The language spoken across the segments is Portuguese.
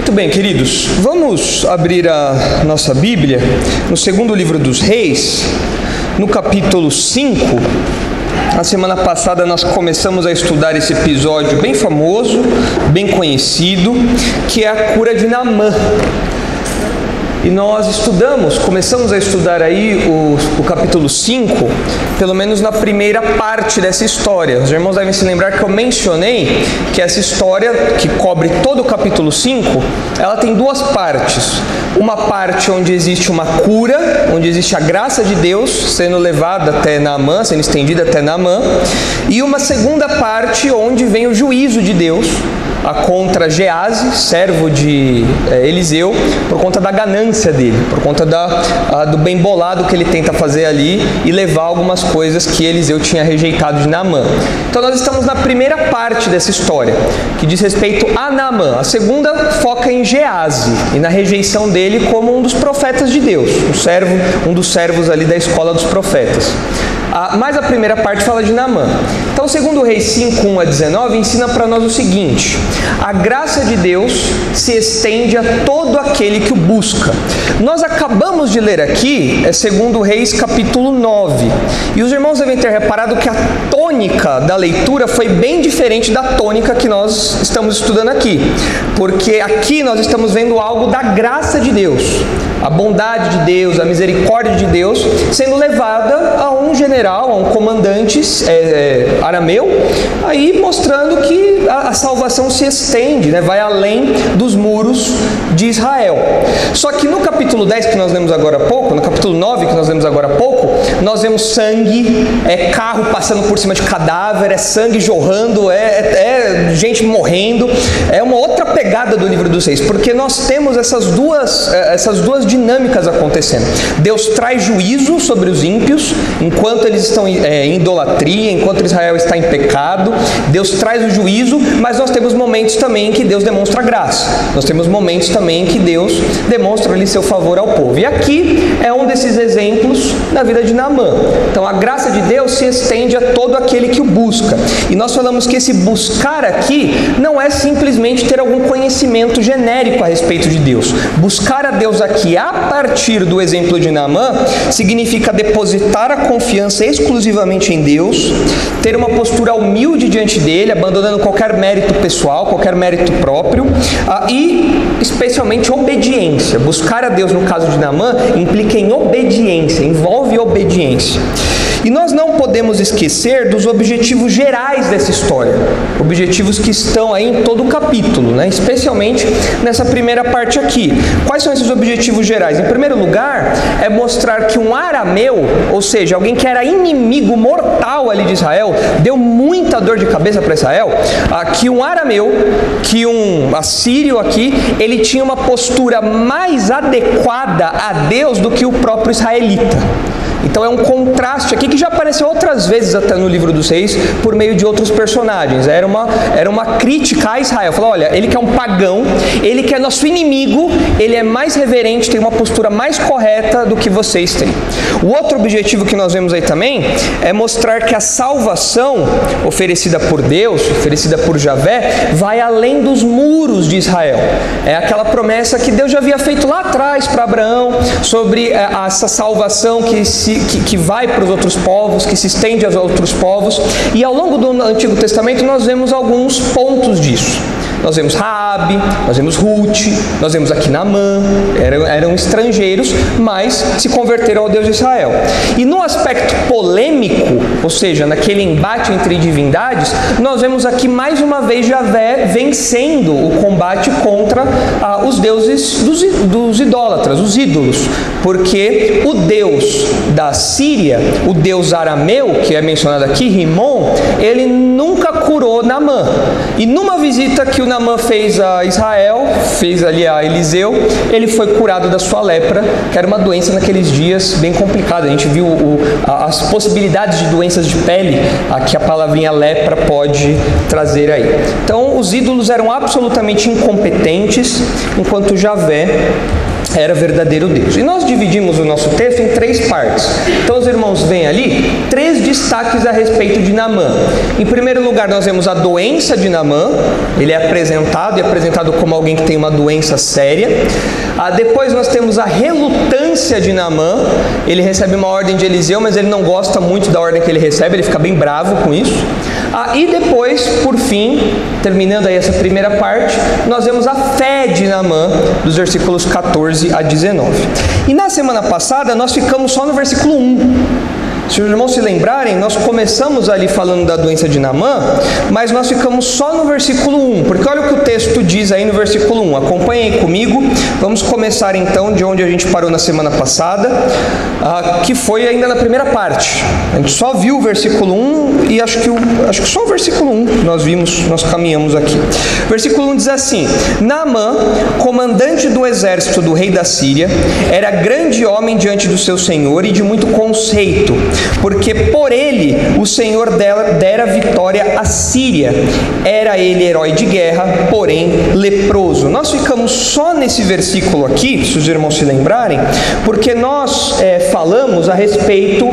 Muito bem, queridos, vamos abrir a nossa Bíblia no segundo livro dos Reis, no capítulo 5. Na semana passada nós começamos a estudar esse episódio bem famoso, bem conhecido, que é a cura de Naamã. E nós começamos a estudar aí o capítulo 5, pelo menos na primeira parte dessa história. Os irmãos devem se lembrar que eu mencionei que essa história, que cobre todo o capítulo 5, ela tem duas partes. Uma parte onde existe uma cura, onde existe a graça de Deus sendo levada até Naamã, sendo estendida até Naamã, e uma segunda parte onde vem o juízo de Deus contra Geazi, servo de Eliseu, por conta da ganância dele, por conta do bem bolado que ele tenta fazer ali e levar algumas coisas que Eliseu tinha rejeitado de Naamã. Então nós estamos na primeira parte dessa história, que diz respeito a Naamã. A segunda foca em Geazi e na rejeição dele como um dos profetas de Deus, um dos servos ali da escola dos profetas. Mas a primeira parte fala de Naamã. Então, segundo Reis 5, 1 a 19, ensina para nós o seguinte: a graça de Deus se estende a todo aquele que o busca. Nós acabamos de ler aqui, segundo Reis capítulo 9, e os irmãos devem ter reparado que a tônica da leitura foi bem diferente da tônica que nós estamos estudando aqui, porque aqui nós estamos vendo algo da graça de Deus, a bondade de Deus, a misericórdia de Deus sendo levada a um general, a um comandante arameu, aí mostrando que a salvação se estende, vai além dos muros de Israel. Só que no capítulo 10 que nós lemos agora há pouco, no capítulo 9 que nós lemos agora há pouco, nós vemos sangue, carro passando por cima de cadáver, sangue jorrando, gente morrendo. É uma outra pegada do livro dos Reis, porque nós temos essas duas dinâmicas acontecendo. Deus traz juízo sobre os ímpios, enquanto eles estão em idolatria, enquanto Israel está em pecado. Deus traz o juízo, mas nós temos momentos também em que Deus demonstra graça. Nós temos momentos também em que Deus demonstra ali seu favor ao povo. E aqui é um desses exemplos na vida de Naamã. Então a graça de Deus se estende a todo aquele que o busca. E nós falamos que esse buscar aqui não é simplesmente ter algum conhecimento genérico a respeito de Deus. Buscar a Deus aqui a partir do exemplo de Naamã significa depositar a confiança exclusivamente em Deus, ter uma postura humilde diante dele, abandonando qualquer mérito pessoal, qualquer mérito próprio, e especialmente obediência. Buscar a Deus no caso de Naamã implica em obediência, envolve obediência. E nós não podemos esquecer dos objetivos gerais dessa história, objetivos que estão aí em todo o capítulo, especialmente nessa primeira parte aqui. Quais são esses objetivos gerais? Em primeiro lugar, é mostrar que um arameu, ou seja, alguém que era inimigo mortal ali de Israel, deu muita dor de cabeça para Israel, que um arameu, que um assírio aqui, ele tinha uma postura mais adequada a Deus do que o próprio israelita. Então é um contraste aqui que já apareceu outras vezes até no livro dos Reis, por meio de outros personagens. Era uma crítica a Israel. Falou, olha, ele que é um pagão, ele que é nosso inimigo, ele é mais reverente, tem uma postura mais correta do que vocês têm. O outro objetivo que nós vemos aí também é mostrar que a salvação oferecida por Deus, oferecida por Javé, vai além dos muros de Israel. É aquela promessa que Deus já havia feito lá atrás para Abraão, sobre essa salvação que vai para os outros povos, que se estende aos outros povos. E ao longo do Antigo Testamento nós vemos alguns pontos disso. Nós vemos Raabe, nós vemos Ruth, nós vemos aqui Naamã, eram estrangeiros, mas se converteram ao Deus de Israel. E no aspecto polêmico, ou seja, naquele embate entre divindades, nós vemos aqui mais uma vez Javé vencendo o combate contra os deuses dos idólatras, os ídolos, porque o Deus da Síria, o Deus arameu, que é mencionado aqui, Rimon, ele nunca curou Naamã. E numa visita que o Naamã fez a Israel, fez ali a Eliseu, ele foi curado da sua lepra, que era uma doença naqueles dias bem complicada. A gente viu as possibilidades de doenças de pele que a palavrinha lepra pode trazer aí. Então os ídolos eram absolutamente incompetentes, enquanto Javé era verdadeiro Deus. E nós dividimos o nosso texto em 3 partes. Então os irmãos veem ali 3 destaques a respeito de Naamã. Em primeiro lugar, nós vemos a doença de Naamã. Ele é apresentado como alguém que tem uma doença séria. Depois nós temos a relutância de Naamã. Ele recebe uma ordem de Eliseu, mas ele não gosta muito da ordem que ele recebe, ele fica bem bravo com isso. E depois, por fim, terminando aí essa primeira parte, nós vemos a fé de Naamã, dos versículos 14 a 19. E na semana passada nós ficamos só no versículo 1. Se os irmãos se lembrarem, nós começamos ali falando da doença de Naamã, mas nós ficamos só no versículo 1, porque olha o que o texto diz aí no versículo 1. Acompanhem comigo, vamos começar então de onde a gente parou na semana passada, que foi ainda na primeira parte. A gente só viu o versículo 1 e acho que só o versículo 1 nós caminhamos aqui. O versículo 1 diz assim: Naamã, comandante do exército do rei da Síria, era grande homem diante do seu senhor e de muito conceito, porque por ele o Senhor dera vitória à Síria. Era ele herói de guerra, porém leproso. Nós ficamos só nesse versículo aqui, se os irmãos se lembrarem, porque nós falamos a respeito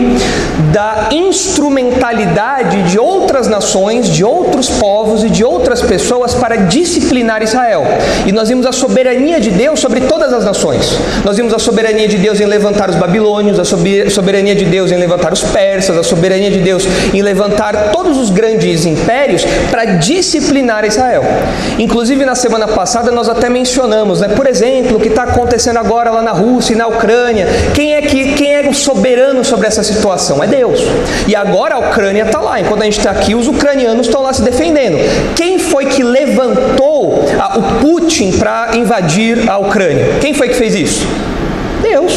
da instrumentalidade de outras nações, de outros povos e de outras pessoas para disciplinar Israel. E nós vimos a soberania de Deus sobre todas as nações. Nós vimos a soberania de Deus em levantar os babilônios, a soberania de Deus em levantar os persas, a soberania de Deus em levantar todos os grandes impérios para disciplinar Israel. Inclusive na semana passada nós até mencionamos, por exemplo, o que está acontecendo agora lá na Rússia e na Ucrânia. Quem é o soberano sobre essa situação? É Deus. E agora a Ucrânia está lá, enquanto a gente está aqui, os ucranianos estão lá se defendendo. Quem foi que levantou o Putin para invadir a Ucrânia? Quem foi que fez isso? Deus.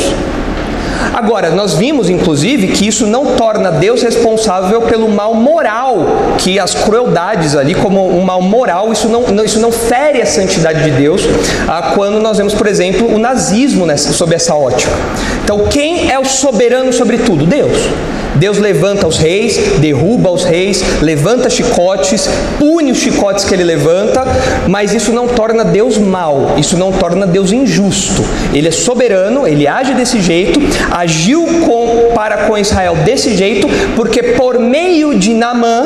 Agora, nós vimos, inclusive, que isso não torna Deus responsável pelo mal moral, que as crueldades ali, como um mal moral, isso não fere a santidade de Deus, quando nós vemos, por exemplo, o nazismo sob essa ótica. Então, quem é o soberano sobre tudo? Deus. Deus levanta os reis, derruba os reis, levanta chicotes, pune os chicotes que ele levanta, mas isso não torna Deus mau, isso não torna Deus injusto. Ele é soberano, ele age desse jeito, agiu para com Israel desse jeito, porque por meio de Naamã,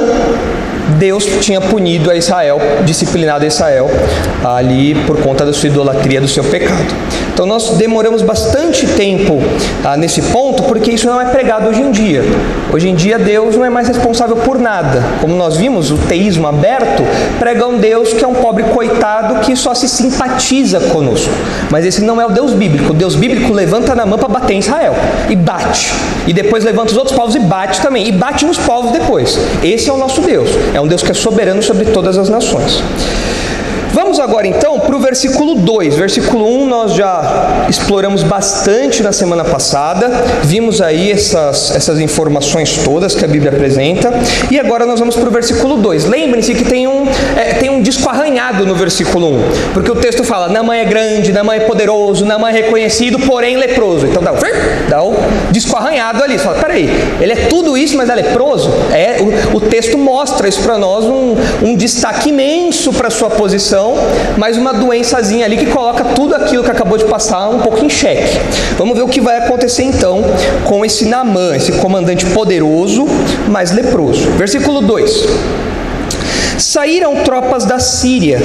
Deus tinha punido a Israel, disciplinado a Israel, ali por conta da sua idolatria, do seu pecado. Então nós demoramos bastante tempo nesse ponto, porque isso não é pregado hoje em dia. Hoje em dia Deus não é mais responsável por nada. Como nós vimos, o teísmo aberto prega um Deus que é um pobre coitado que só se simpatiza conosco. Mas esse não é o Deus bíblico. O Deus bíblico levanta Naamã para bater em Israel, e bate. E depois levanta os outros povos e bate também, e bate nos povos depois. Esse é o nosso Deus. É um Deus que é soberano sobre todas as nações. Vamos agora então para o versículo 2. Versículo 1 nós já exploramos bastante na semana passada, vimos aí essas informações todas que a Bíblia apresenta, e agora nós vamos para o versículo 2. Lembrem-se que tem um disco arranhado no versículo 1, porque o texto fala: Naamã é grande, Naamã é poderoso, Naamã é reconhecido, porém leproso. Então dá um disco arranhado ali, você fala: peraí, ele é tudo isso, mas é leproso? O texto mostra isso para nós, um destaque imenso para a sua posição, mas uma doençazinha ali que coloca tudo aquilo que acabou de passar um pouco em xeque. Vamos ver o que vai acontecer então com esse Naamã, esse comandante poderoso, mas leproso. Versículo 2. Saíram tropas da Síria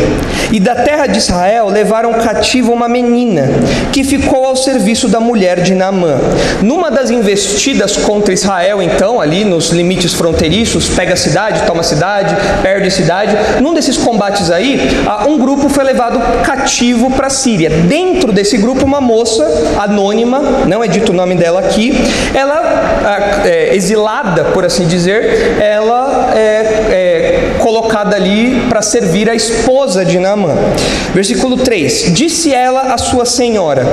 e da terra de Israel levaram cativo uma menina que ficou ao serviço da mulher de Naamã. Numa das investidas contra Israel, então, ali nos limites fronteiriços, pega a cidade, toma a cidade, perde a cidade. Num desses combates aí, um grupo foi levado cativo para a Síria. Dentro desse grupo, uma moça anônima, não é dito o nome dela aqui, ela, exilada, por assim dizer, ela colocada ali para servir a esposa de Naamã. Versículo 3. Disse ela à sua senhora: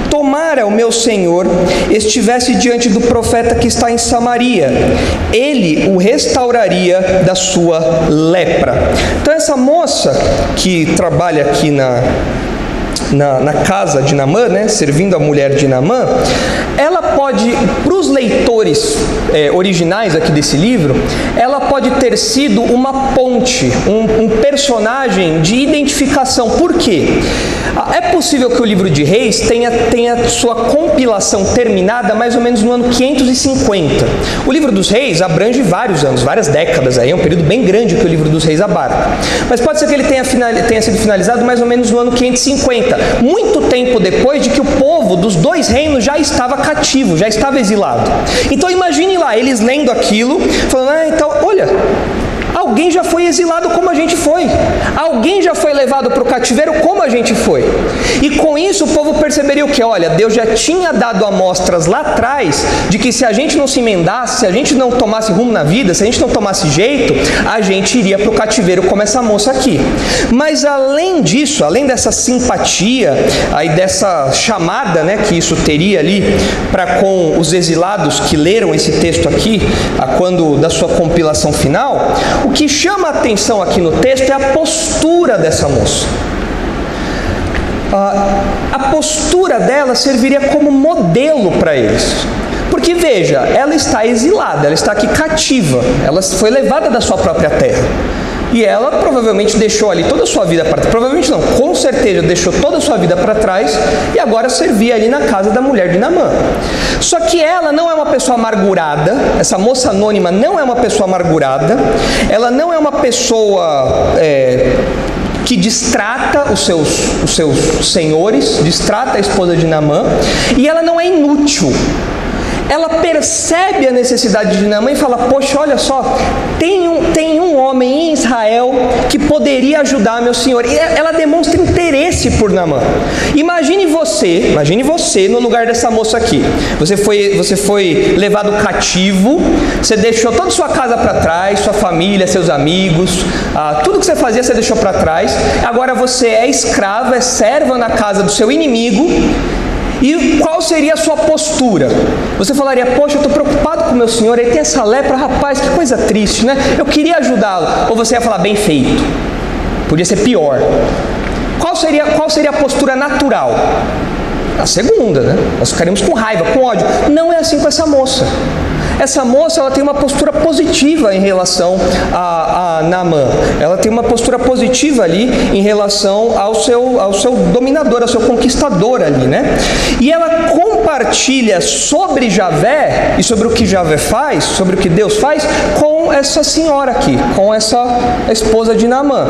tomara o meu senhor estivesse diante do profeta que está em Samaria, ele o restauraria da sua lepra. Então essa moça que trabalha aqui na casa de Naamã, né, servindo a mulher de Naamã, ela pode, para os leitores originais aqui desse livro, ela pode ter sido uma ponte, um personagem de identificação. Por quê? É possível que o livro de Reis tenha sua compilação terminada mais ou menos no ano 550. O livro dos Reis abrange vários anos, várias décadas, aí é um período bem grande que o livro dos Reis abarca. Mas pode ser que ele tenha sido finalizado mais ou menos no ano 550, muito tempo depois de que o povo dos dois reinos já estava cativo, já estava exilado. Então imagine lá, eles lendo aquilo, falando, então, olha, alguém já foi exilado como a gente foi. Alguém já foi levado para o cativeiro como a gente foi. E com isso o povo perceberia o que? Olha, Deus já tinha dado amostras lá atrás de que se a gente não se emendasse, se a gente não tomasse rumo na vida, se a gente não tomasse jeito, a gente iria para o cativeiro como essa moça aqui. Mas além disso, além dessa simpatia, aí dessa chamada, né, que isso teria ali para com os exilados que leram esse texto aqui, quando da sua compilação final, o que chama a atenção aqui no texto é a postura dessa moça. A postura dela serviria como modelo para eles. Porque veja, ela está exilada, ela está aqui cativa, ela foi levada da sua própria terra. E ela provavelmente deixou ali toda a sua vida para trás. Provavelmente não, com certeza deixou toda a sua vida para trás e agora servia ali na casa da mulher de Naamã. Só que ela não é uma pessoa amargurada, essa moça anônima não é uma pessoa amargurada, ela não é uma pessoa que distrata os seus senhores, distrata a esposa de Naamã, e ela não é inútil. Ela percebe a necessidade de Naamã e fala, poxa, olha só, tem um homem em Israel que poderia ajudar meu senhor. E ela demonstra interesse por Naamã. Imagine você no lugar dessa moça aqui. Você foi levado cativo, você deixou toda a sua casa para trás, sua família, seus amigos, tudo que você fazia você deixou para trás. Agora você é escrava, é serva na casa do seu inimigo. E qual seria a sua postura? Você falaria, poxa, eu estou preocupado com o meu senhor, ele tem essa lepra, rapaz, que coisa triste, né? Eu queria ajudá-lo. Ou você ia falar, bem feito. Podia ser pior. Qual seria a postura natural? A segunda, né? Nós ficaríamos com raiva, com ódio. Não é assim com essa moça. Essa moça, ela tem uma postura positiva em relação a Naamã. Ela tem uma postura positiva ali em relação ao seu dominador, ao seu conquistador ali, né? E ela compartilha sobre Javé e sobre o que Javé faz, sobre o que Deus faz, com essa senhora aqui, com essa esposa de Naamã.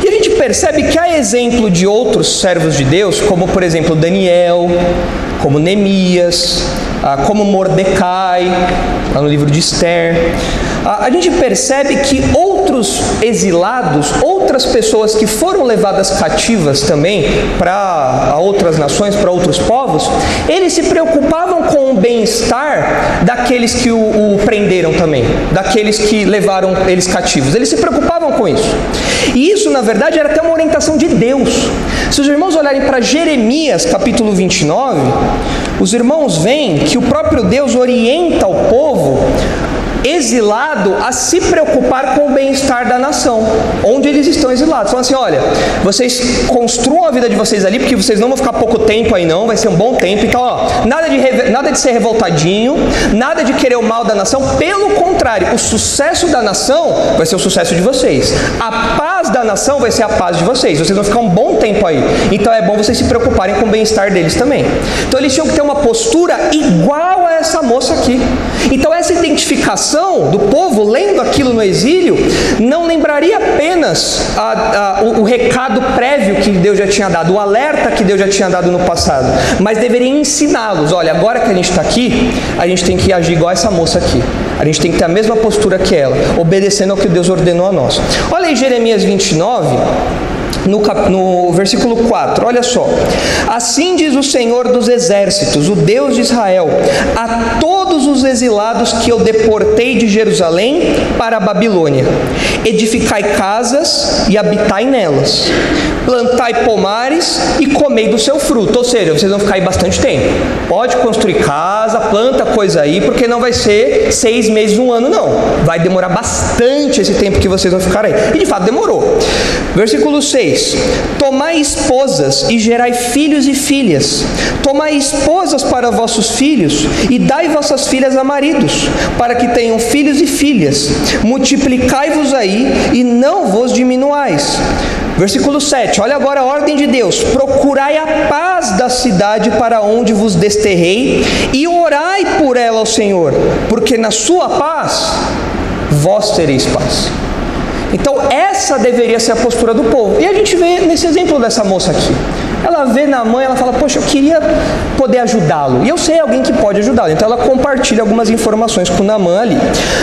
E a gente percebe que há exemplo de outros servos de Deus, como por exemplo Daniel, como Neemias, como Mordecai, lá no livro de Esther. A gente percebe que outros exilados, outras pessoas que foram levadas cativas também para outras nações, para outros povos, eles se preocupavam com o bem-estar daqueles que o prenderam também, daqueles que levaram eles cativos. Eles se preocupavam com isso. E isso, na verdade, era até uma orientação de Deus. Se os irmãos olharem para Jeremias, capítulo 29, os irmãos veem que o próprio Deus orienta o povo exilado a se preocupar com o bem-estar da nação, onde eles estão exilados. Falando assim, olha, vocês construam a vida de vocês ali, porque vocês não vão ficar pouco tempo aí não, vai ser um bom tempo. Então, nada de ser revoltadinho, nada de querer o mal da nação. Pelo contrário, o sucesso da nação vai ser o sucesso de vocês. A paz da nação vai ser a paz de vocês. Vocês vão ficar um bom tempo aí. Então é bom vocês se preocuparem com o bem-estar deles também. Então eles tinham que ter uma postura igual a essa moça aqui. Então essa identificação do povo lendo aquilo no exílio não lembraria apenas o recado prévio que Deus já tinha dado, o alerta que Deus já tinha dado no passado, mas deveria ensiná-los, olha, agora que a gente está aqui, a gente tem que agir igual essa moça aqui, a gente tem que ter a mesma postura que ela, obedecendo ao que Deus ordenou a nós. Olha aí Jeremias 29, no versículo 4, olha só. Assim diz o Senhor dos exércitos, o Deus de Israel, a todos os exilados que eu deportei de Jerusalém para a Babilônia: edificai casas e habitai nelas, plantai pomares e comei do seu fruto. Ou seja, vocês vão ficar aí bastante tempo. Pode construir casa, planta coisa aí, porque não vai ser 6 meses, 1 ano, não. Vai demorar bastante esse tempo que vocês vão ficar aí. E de fato demorou. Versículo 6. 3: tomai esposas e gerai filhos e filhas. Tomai esposas para vossos filhos e dai vossas filhas a maridos, para que tenham filhos e filhas. Multiplicai-vos aí e não vos diminuais. Versículo 7, olha agora a ordem de Deus: procurai a paz da cidade para onde vos desterrei e orai por ela ao Senhor, porque na sua paz vós tereis paz. Então essa deveria ser a postura do povo. E a gente vê nesse exemplo dessa moça aqui. Ela vê na mãe, ela fala: poxa, eu queria poder ajudá-lo. E eu sei alguém que pode ajudá-lo. Então ela compartilha algumas informações com Naamã ali.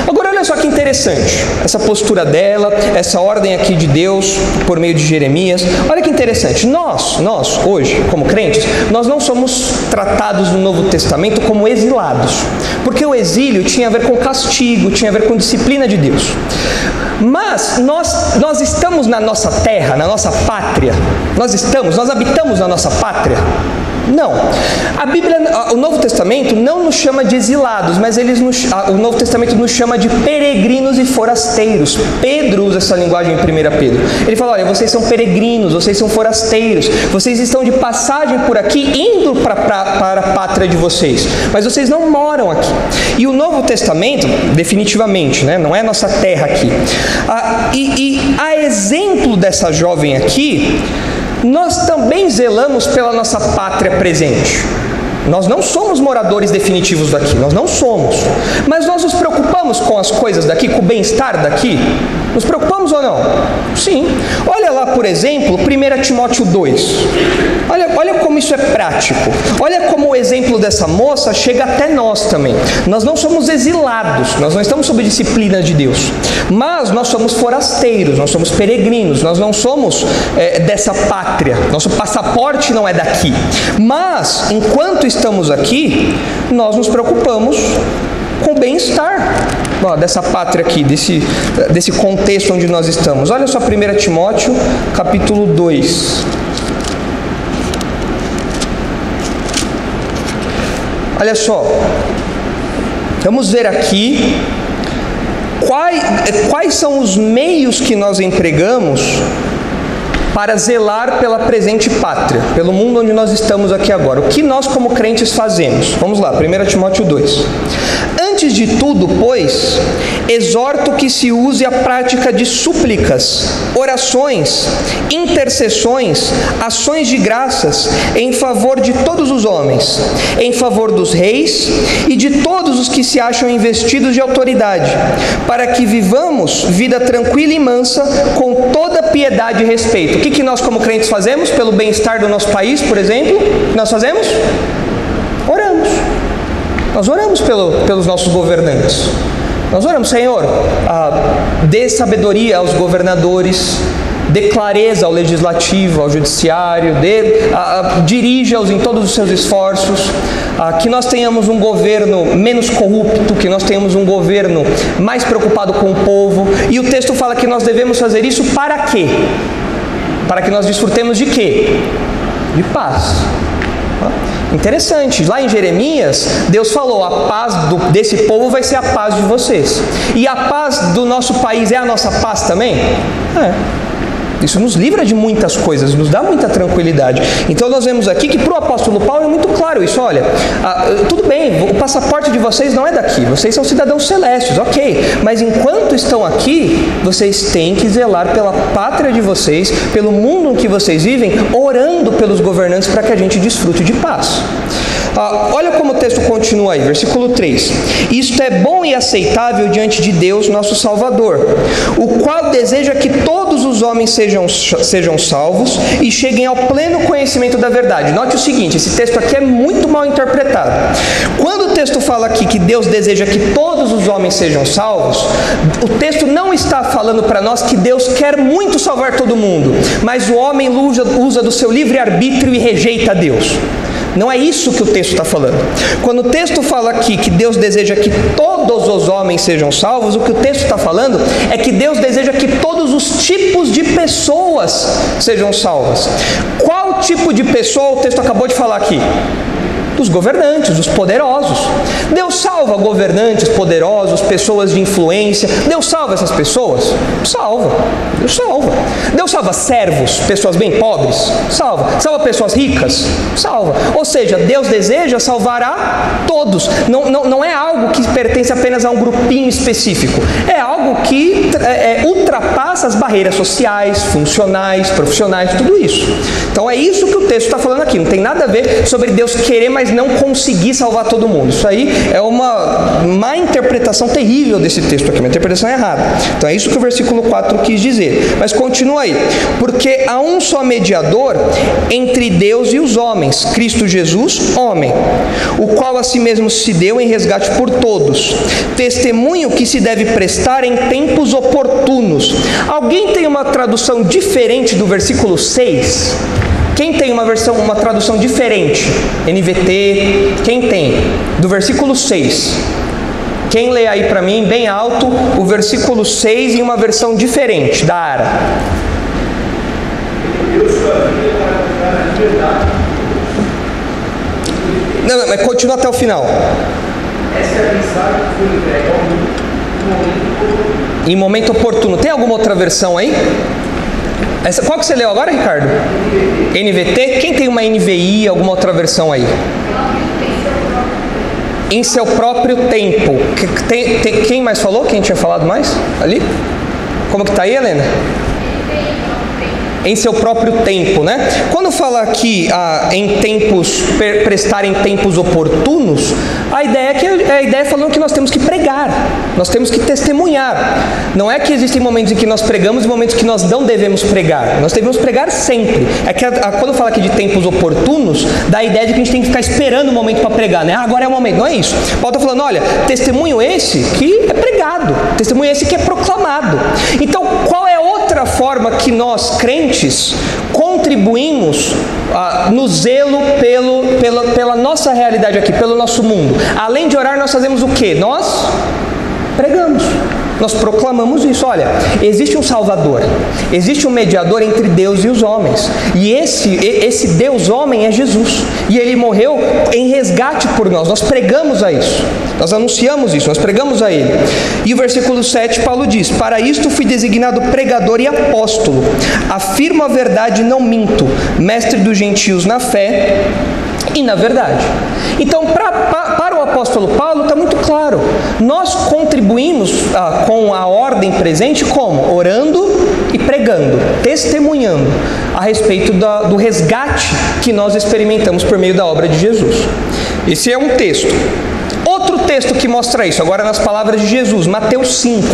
Agora olha só que interessante. Essa postura dela, essa ordem aqui de Deus por meio de Jeremias. Olha que interessante. Nós hoje, como crentes, nós não somos tratados no Novo Testamento como exilados. Porque o exílio tinha a ver com castigo, tinha a ver com disciplina de Deus. Mas nós estamos na nossa terra, na nossa pátria. Nós habitamos na nossa pátria? Não. A Bíblia, o Novo Testamento não nos chama de exilados, mas o Novo Testamento nos chama de peregrinos e forasteiros. Pedro usa essa linguagem em 1 Pedro. Ele fala: olha, vocês são peregrinos, vocês são forasteiros, vocês estão de passagem por aqui, indo para a pátria de vocês, mas vocês não moram aqui. E o Novo Testamento, definitivamente, né, não é nossa terra aqui. E a exemplo dessa jovem aqui, nós também zelamos pela nossa pátria presente. Nós não somos moradores definitivos daqui, nós não somos. Mas nós nos preocupamos com as coisas daqui, com o bem-estar daqui? Nos preocupamos ou não? Sim. Olha lá, por exemplo, 1 Timóteo 2. Olha como isso é prático. Olha como o exemplo dessa moça chega até nós também. Nós não somos exilados, nós não estamos sob disciplina de Deus. Mas nós somos forasteiros, nós somos peregrinos, nós não somos dessa pátria. Nosso passaporte não é daqui. Mas, enquanto estamos aqui, nós nos preocupamos com o bem-estar dessa pátria aqui, desse contexto onde nós estamos. Olha só 1 Timóteo, capítulo 2. Olha só, vamos ver aqui quais são os meios que nós empregamos para zelar pela presente pátria, pelo mundo onde nós estamos aqui agora. O que nós como crentes fazemos? Vamos lá, 1 Timóteo 2. Antes de tudo, pois, exorto que se use a prática de súplicas, orações, intercessões, ações de graças em favor de todos os homens, em favor dos reis e de todos os que se acham investidos de autoridade, para que vivamos vida tranquila e mansa com toda piedade e respeito. O que nós como crentes fazemos pelo bem-estar do nosso país, por exemplo? O que nós fazemos? Oramos. Nós oramos pelos nossos governantes. Nós oramos: Senhor, dê sabedoria aos governadores, dê clareza ao legislativo, ao judiciário, dirija-os em todos os seus esforços, que nós tenhamos um governo menos corrupto, que nós tenhamos um governo mais preocupado com o povo. E o texto fala que nós devemos fazer isso para quê? Para que nós desfrutemos de quê? De paz. Interessante, lá em Jeremias, Deus falou: a paz desse povo vai ser a paz de vocês. E a paz do nosso país é a nossa paz também? Isso nos livra de muitas coisas, nos dá muita tranquilidade. Então nós vemos aqui que para o apóstolo Paulo é muito claro isso. Olha, tudo bem, o passaporte de vocês não é daqui, vocês são cidadãos celestes, ok, mas enquanto estão aqui, vocês têm que zelar pela pátria de vocês, pelo mundo em que vocês vivem, orando pelos governantes para que a gente desfrute de paz. Olha como o texto continua aí, versículo 3. Isto é bom e aceitável diante de Deus, nosso Salvador, o qual deseja que todos os homens sejam salvos e cheguem ao pleno conhecimento da verdade. Note o seguinte, esse texto aqui é muito mal interpretado. Quando o texto fala aqui que Deus deseja que todos os homens sejam salvos, o texto não está falando para nós que Deus quer muito salvar todo mundo, mas o homem usa do seu livre-arbítrio e rejeita Deus. Não é isso que o texto está falando. Quando o texto fala aqui que Deus deseja que todos os homens sejam salvos, o que o texto está falando é que Deus deseja que todos os tipos de pessoas sejam salvas. Qual tipo de pessoa o texto acabou de falar aqui? Dos governantes, dos poderosos. Deus salva governantes, poderosos, pessoas de influência. Deus salva essas pessoas? Salva. Deus salva. Deus salva servos, pessoas bem pobres? Salva. Salva pessoas ricas? Salva. Ou seja, Deus deseja salvar a todos. Não é algo que pertence apenas a um grupinho específico. É algo que ultrapassa as barreiras sociais, funcionais, profissionais, tudo isso. Então é isso que o texto está falando aqui. Não tem nada a ver sobre Deus querer, mas não conseguir salvar todo mundo. Isso aí é uma má interpretação terrível desse texto aqui, uma interpretação errada. Então é isso que o versículo 4 quis dizer. Mas continua aí. Porque há um só mediador entre Deus e os homens, Cristo Jesus, homem, o qual a si mesmo se deu em resgate por todos. Testemunho que se deve prestar em tempos oportunos. Alguém tem uma tradução diferente do versículo 6? Quem tem uma tradução diferente? NVT, quem tem? Do versículo 6. Quem lê aí para mim, bem alto, o versículo 6 em uma versão diferente, da Ara. Não, mas continua até o final. Essa é a mensagem que foi entregue ao mundo em momento oportuno. Tem alguma outra versão aí? Qual que você leu agora, Ricardo? NVT? Quem tem uma NVI, alguma outra versão aí? Em seu próprio tempo. Quem mais falou? Quem tinha falado mais? Ali? Como que está aí, Helena? Em seu próprio tempo, né? Quando fala aqui em tempos, prestar em tempos oportunos, a ideia é falando que nós temos que pregar, nós temos que testemunhar. Não é que existem momentos em que nós pregamos e momentos que nós não devemos pregar. Nós devemos pregar sempre. É que quando fala aqui de tempos oportunos, dá a ideia de que a gente tem que ficar esperando o momento para pregar, né? Agora é o momento. Não é isso. Paulo está falando, olha, testemunho esse que é pregado, testemunho esse que é proclamado. Então, qual é a outra forma que nós, crentes, contribuímos no zelo pela nossa realidade aqui, pelo nosso mundo? Além de orar, nós fazemos o quê? Nós pregamos. Nós proclamamos isso. Olha, existe um Salvador, existe um mediador entre Deus e os homens, e esse Deus homem é Jesus, e Ele morreu em resgate por nós. Nós pregamos a isso, nós anunciamos isso, nós pregamos a Ele. E o versículo 7, Paulo diz: para isto fui designado pregador e apóstolo, afirmo a verdade e não minto, mestre dos gentios na fé e na verdade. Então, para o apóstolo Paulo está muito claro, nós contribuímos com a ordem presente como? Orando e pregando, testemunhando a respeito do resgate que nós experimentamos por meio da obra de Jesus. Esse é um texto. Outro texto que mostra isso, agora nas palavras de Jesus, Mateus 5.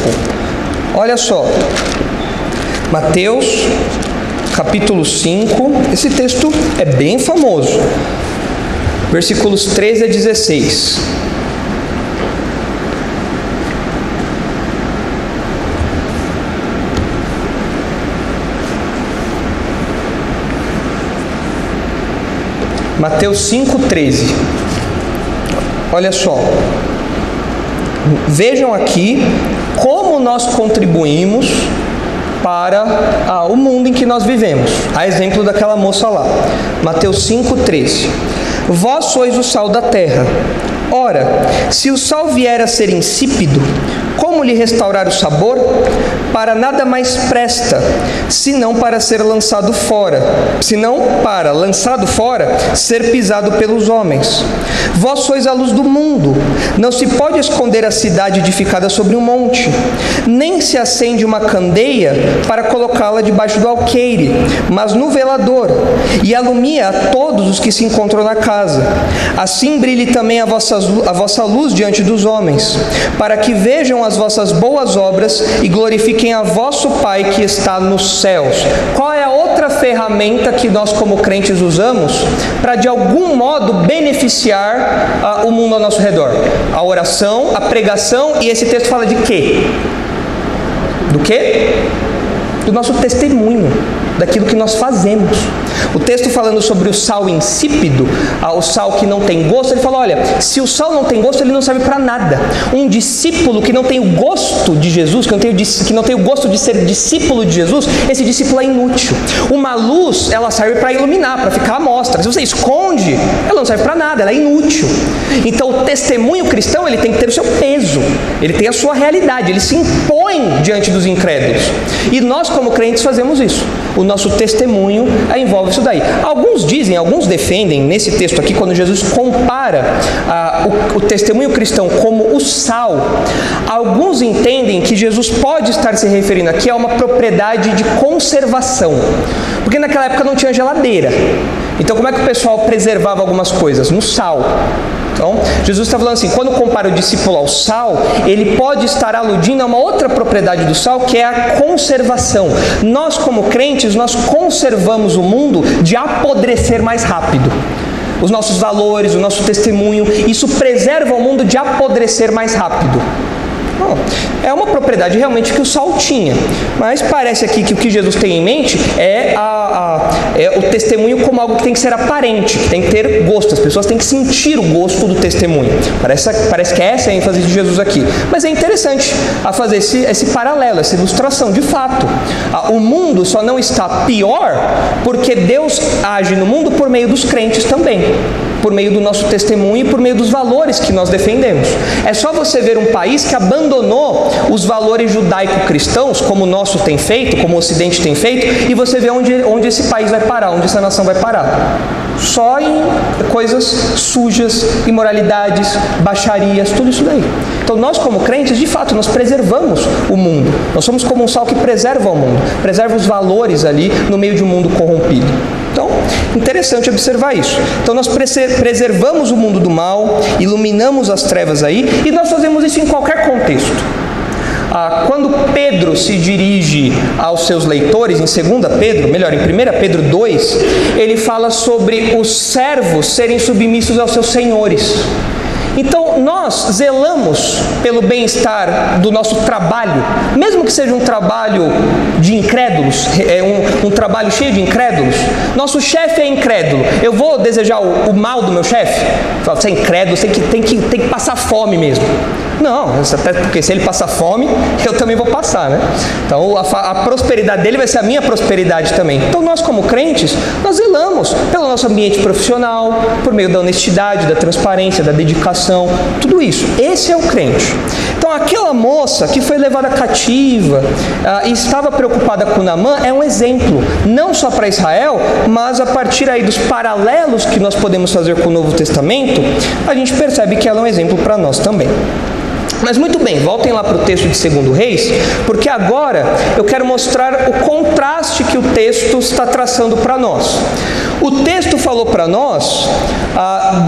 Olha só, Mateus capítulo 5, esse texto é bem famoso. Versículos 13 a 16. Mateus 5:13. Olha só. Vejam aqui como nós contribuímos para o mundo em que nós vivemos. A exemplo daquela moça lá. Mateus 5:13. Vós sois o sal da terra. Ora, se o sal vier a ser insípido, como lhe restaurar o sabor? Para nada mais presta, senão para ser lançado fora, ser pisado pelos homens. Vós sois a luz do mundo. Não se pode esconder a cidade edificada sobre um monte, nem se acende uma candeia para colocá-la debaixo do alqueire, mas no velador, e alumia a todos os que se encontram na casa. Assim brilhe também a vossa luz diante dos homens, para que vejam as vossas boas obras e glorifiquem a vosso Pai que está nos céus. Qual é a outra ferramenta que nós como crentes usamos para de algum modo beneficiar o mundo ao nosso redor? A oração, a pregação, e esse texto fala de quê? Do quê? Do nosso testemunho, daquilo que nós fazemos. O texto falando sobre o sal insípido, o sal que não tem gosto, ele fala, olha, se o sal não tem gosto, ele não serve para nada. Um discípulo que não tem o gosto de Jesus, que não tem o gosto de ser discípulo de Jesus, esse discípulo é inútil. Uma luz, ela serve para iluminar, para ficar à mostra. Se você esconde, ela não serve para nada, ela é inútil. Então o testemunho cristão, ele tem que ter o seu peso, ele tem a sua realidade, ele se impõe diante dos incrédulos. E nós como crentes fazemos isso. O nosso testemunho envolve isso daí. Alguns defendem, nesse texto aqui, quando Jesus compara o testemunho cristão como o sal, alguns entendem que Jesus pode estar se referindo aqui a uma propriedade de conservação. Porque naquela época não tinha geladeira. Então como é que o pessoal preservava algumas coisas? No sal. Então, Jesus está falando assim, quando compara o discípulo ao sal, ele pode estar aludindo a uma outra propriedade do sal, que é a conservação. Nós, como crentes, nós conservamos o mundo de apodrecer mais rápido. Os nossos valores, o nosso testemunho, isso preserva o mundo de apodrecer mais rápido. Bom, é uma propriedade realmente que o sal tinha, mas parece aqui que o que Jesus tem em mente é o testemunho como algo que tem que ser aparente, que tem que ter gosto, as pessoas têm que sentir o gosto do testemunho. Parece que essa é a ênfase de Jesus aqui, mas é interessante a fazer esse paralelo, essa ilustração. De fato, o mundo só não está pior porque Deus age no mundo por meio dos crentes também, por meio do nosso testemunho e por meio dos valores que nós defendemos. É só você ver um país que abandonou os valores judaico-cristãos, como o nosso tem feito, como o Ocidente tem feito, e você vê onde esse país vai parar, onde essa nação vai parar. Só em coisas sujas, imoralidades, baixarias, tudo isso daí. Então nós como crentes, de fato, nós preservamos o mundo. Nós somos como um sal que preserva o mundo, preserva os valores ali no meio de um mundo corrompido. Então, interessante observar isso. Então nós preservamos o mundo do mal, iluminamos as trevas aí, e nós fazemos isso em qualquer contexto. Quando Pedro se dirige aos seus leitores, em 2 Pedro, melhor, em 1 Pedro 2, ele fala sobre os servos serem submissos aos seus senhores. Então, nós zelamos pelo bem-estar do nosso trabalho, mesmo que seja um trabalho de incrédulos, um trabalho cheio de incrédulos. Nosso chefe é incrédulo. Eu vou desejar o mal do meu chefe? Você é incrédulo, você tem que passar fome mesmo. Não, até porque se ele passar fome, eu também vou passar, né? Então, a prosperidade dele vai ser a minha prosperidade também. Então, nós como crentes, nós zelamos pelo nosso ambiente profissional, por meio da honestidade, da transparência, da dedicação, tudo isso. Esse é o crente. Então, aquela moça que foi levada cativa e estava preocupada com Naamã é um exemplo, não só para Israel, mas a partir aí dos paralelos que nós podemos fazer com o Novo Testamento, a gente percebe que ela é um exemplo para nós também. Mas muito bem, voltem lá para o texto de 2 Reis, porque agora eu quero mostrar o contraste que o texto está traçando para nós. O texto falou para nós,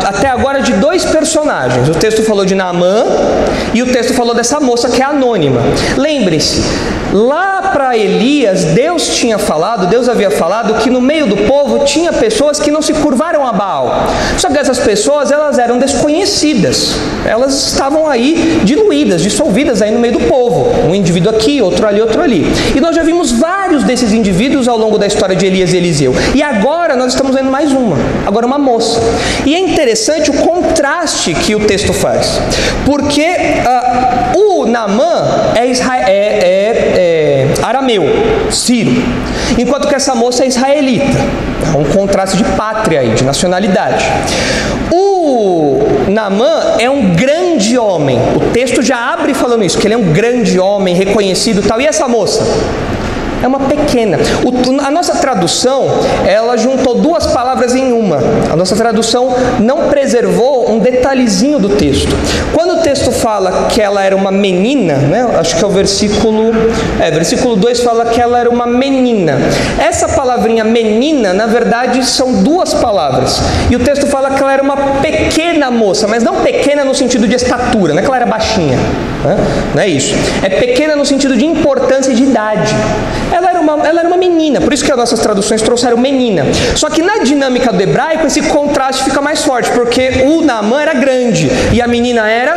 até agora, de dois personagens. O texto falou de Naamã e o texto falou dessa moça que é anônima. Lembre-se, lá para Elias, Deus havia falado que no meio do povo tinha pessoas que não se curvaram a Baal. Só que essas pessoas, elas eram desconhecidas. Elas estavam aí diluídas, dissolvidas aí no meio do povo. Um indivíduo aqui, outro ali, outro ali. E nós já vimos vários desses indivíduos ao longo da história de Elias e Eliseu. E agora nós estamos vendo mais agora uma moça. E é interessante o contraste que o texto faz. Porque o Naamã é arameu, sírio, enquanto que essa moça é israelita. É um contraste de pátria aí, de nacionalidade. O Naamã é um grande homem. O texto já abre falando isso, que ele é um grande homem, reconhecido e tal. E essa moça? É uma pequena. A nossa tradução, ela juntou duas palavras em uma. A nossa tradução não preservou um detalhezinho do texto. Quando o texto fala que ela era uma menina, né? Acho que é o versículo 2 fala que ela era uma menina. Essa palavrinha menina, na verdade, são duas palavras. E o texto fala que ela era uma pequena moça, mas não pequena no sentido de estatura, não é que ela era baixinha. Não é isso. É pequena no sentido de importância e de idade. Ela era uma menina, por isso que as nossas traduções trouxeram menina. Só que na dinâmica do hebraico, esse esse contraste fica mais forte, porque o Naamã era grande e a menina era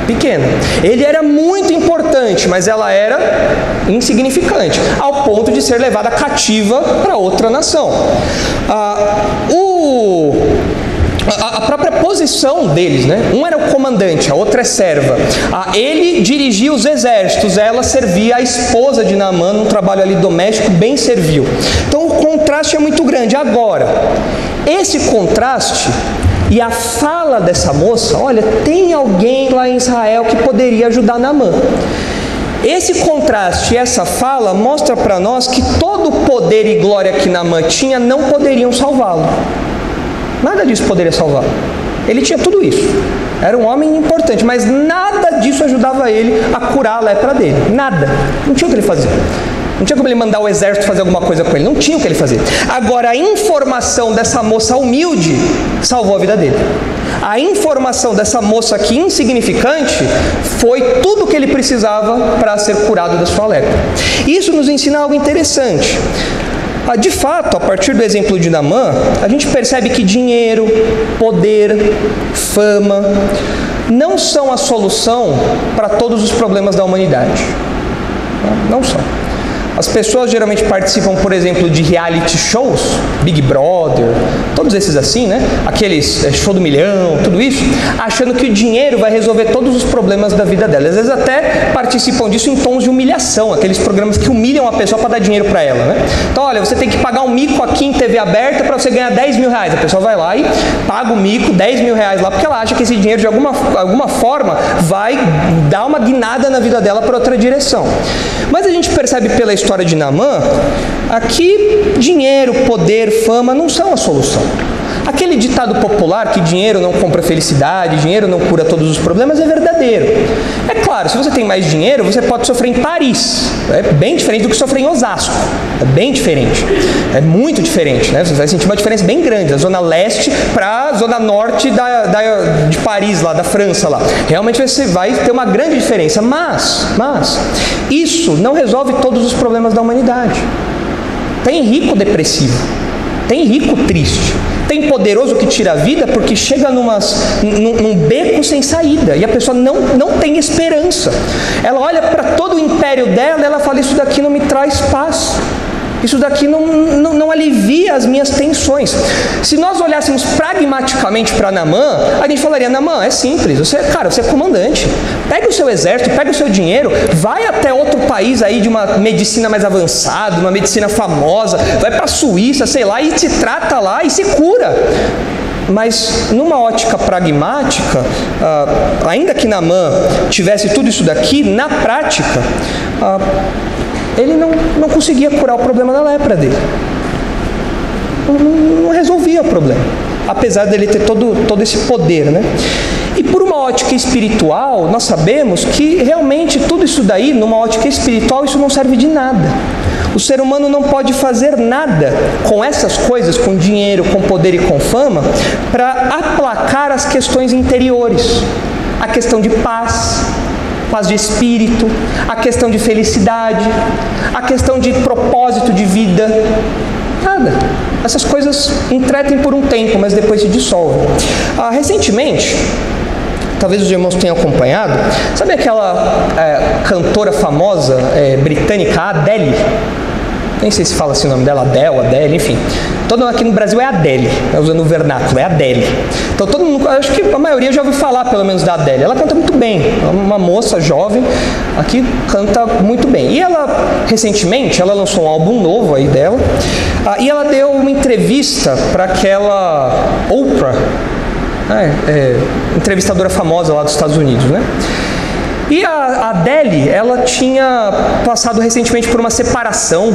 pequena. Ele era muito importante, mas ela era insignificante, ao ponto de ser levada cativa para outra nação. A própria posição deles, né? Um era o comandante, a outra é serva. Ele dirigia os exércitos, ela servia a esposa de Naamã num trabalho ali doméstico bem servil. Então o contraste é muito grande. Agora, esse contraste e a fala dessa moça, olha, tem alguém lá em Israel que poderia ajudar Naamã. Esse contraste e essa fala mostra para nós que todo o poder e glória que Naamã tinha não poderiam salvá-lo. Nada disso poderia salvá-lo. Ele tinha tudo isso. Era um homem importante, mas nada disso ajudava ele a curar a lepra dele. Nada. Não tinha o que ele fazer. Não tinha como ele mandar o exército fazer alguma coisa com ele. Não tinha o que ele fazer. Agora, a informação dessa moça humilde salvou a vida dele. A informação dessa moça aqui insignificante foi tudo o que ele precisava para ser curado da sua lepra. Isso nos ensina algo interessante. De fato, a partir do exemplo de Naamã, a gente percebe que dinheiro, poder, fama não são a solução para todos os problemas da humanidade. Não são. As pessoas geralmente participam, por exemplo, de reality shows, Big Brother, todos esses assim, né? Aqueles show do milhão, tudo isso, achando que o dinheiro vai resolver todos os problemas da vida delas. Às vezes até participam disso em tons de humilhação, aqueles programas que humilham a pessoa para dar dinheiro para ela, né? Então, olha, você tem que pagar um mico aqui em TV aberta para você ganhar 10 mil reais. A pessoa vai lá e paga o mico, 10 mil reais lá, porque ela acha que esse dinheiro de alguma forma vai dar uma guinada na vida dela para outra direção. Mas a gente percebe pela história de Naamã, aqui dinheiro, poder, fama não são a solução. Aquele ditado popular que dinheiro não compra felicidade, dinheiro não cura todos os problemas é verdadeiro. É claro, se você tem mais dinheiro, você pode sofrer em Paris. É bem diferente do que sofrer em Osasco. É bem diferente. É muito diferente, né? Você vai sentir uma diferença bem grande, da zona leste para a zona norte de Paris, lá, da França. Lá. Realmente você vai ter uma grande diferença. Mas, isso não resolve todos os problemas da humanidade. Tem rico depressivo. Tem rico triste. Tem poderoso que tira a vida porque chega num beco sem saída e a pessoa não tem esperança. Ela olha para todo o império dela e ela fala, isso daqui não me traz paz. Isso daqui não alivia as minhas tensões. Se nós olhássemos pragmaticamente para Naamã, a gente falaria, Naamã, é simples, você é comandante. Pega o seu exército, pega o seu dinheiro, vai até outro país aí de uma medicina mais avançada, uma medicina famosa, vai para a Suíça, sei lá, e se trata lá e se cura. Mas numa ótica pragmática, ainda que Naamã tivesse tudo isso daqui, na prática, ele não conseguia curar o problema da lepra dele. Não resolvia o problema, apesar dele ter todo esse poder, né? E por uma ótica espiritual, nós sabemos que realmente tudo isso daí, numa ótica espiritual, isso não serve de nada. O ser humano não pode fazer nada com essas coisas, com dinheiro, com poder e com fama, para aplacar as questões interiores. A questão de paz de espírito, a questão de felicidade, a questão de propósito de vida. Nada. Essas coisas entretem por um tempo, mas depois se dissolvem. Recentemente, talvez os irmãos tenham acompanhado, sabe aquela cantora famosa britânica, Adele? Nem sei se fala assim o nome dela, Adele, enfim. Todo mundo aqui no Brasil é Adele, usando o vernáculo, é Adele. Então todo mundo, acho que a maioria já ouviu falar pelo menos da Adele. Ela canta muito bem, uma moça jovem, aqui canta muito bem. E ela, recentemente, ela lançou um álbum novo aí dela, e ela deu uma entrevista para aquela Oprah, entrevistadora famosa lá dos Estados Unidos, né? E a Adele, ela tinha passado recentemente por uma separação,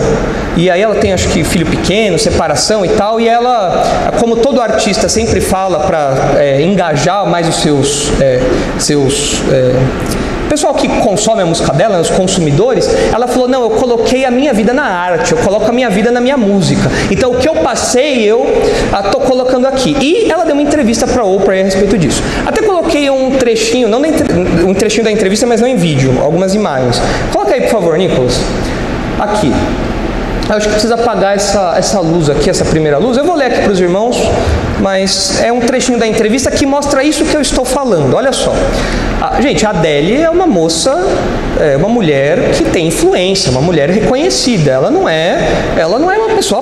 e aí ela tem, acho que, filho pequeno, separação e tal, e ela, como todo artista sempre fala para engajar mais os seus pessoal que consome a música dela, os consumidores, ela falou, não, eu coloquei a minha vida na arte, eu coloco a minha vida na minha música. Então o que eu passei, eu estou colocando aqui. E ela deu uma entrevista para a Oprah a respeito disso. Até coloquei um trechinho, um trechinho da entrevista, mas não em vídeo, algumas imagens. Coloca aí, por favor, Nicolas. Aqui. Eu acho que precisa apagar essa luz aqui, essa primeira luz. Eu vou ler aqui para os irmãos, mas é um trechinho da entrevista que mostra isso que eu estou falando. Olha só. Gente, a Adele é uma moça, uma mulher que tem influência, uma mulher reconhecida. Ela não é uma pessoa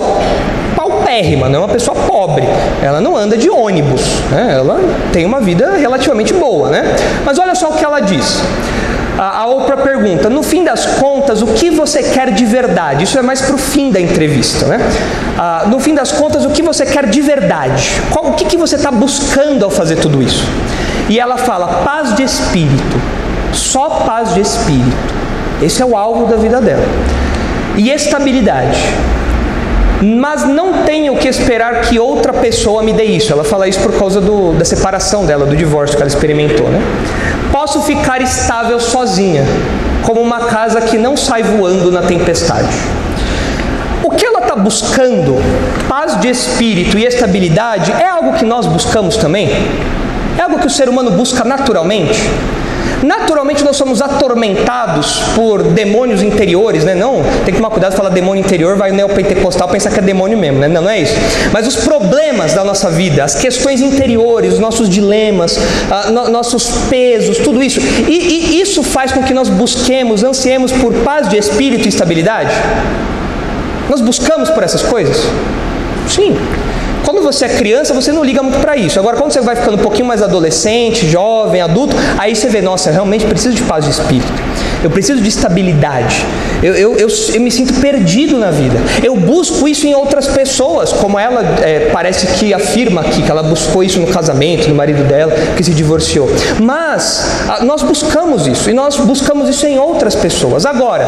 paupérrima, não é uma pessoa pobre. Ela não anda de ônibus, né? Ela tem uma vida relativamente boa, né? Mas olha só o que ela diz. A Oprah pergunta: no fim das contas, o que você quer de verdade? Isso é mais para o fim da entrevista, né? No fim das contas, o que você quer de verdade? O que você está buscando ao fazer tudo isso? E ela fala: paz de espírito, só paz de espírito. Esse é o alvo da vida dela. E estabilidade. Mas não tenho que esperar que outra pessoa me dê isso. Ela fala isso por causa da separação dela, do divórcio que ela experimentou, né? Posso ficar estável sozinha, como uma casa que não sai voando na tempestade. O que ela está buscando, paz de espírito e estabilidade, é algo que nós buscamos também? É algo que o ser humano busca naturalmente? Naturalmente nós somos atormentados por demônios interiores, né? Não, tem que tomar cuidado, falar demônio interior, vai o neopentecostal pensar que é demônio mesmo, né? Não é isso. Mas os problemas da nossa vida, as questões interiores, os nossos dilemas, nossos pesos, tudo isso. E isso faz com que nós busquemos, ansiemos por paz de espírito e estabilidade? Nós buscamos por essas coisas? Sim. Quando você é criança, você não liga muito para isso. Agora, quando você vai ficando um pouquinho mais adolescente, jovem, adulto, aí você vê: nossa, eu realmente preciso de paz de espírito. Eu preciso de estabilidade. Eu me sinto perdido na vida. Eu busco isso em outras pessoas, como ela parece que afirma aqui, que ela buscou isso no casamento, no marido dela, que se divorciou. Mas nós buscamos isso, e nós buscamos isso em outras pessoas. Agora,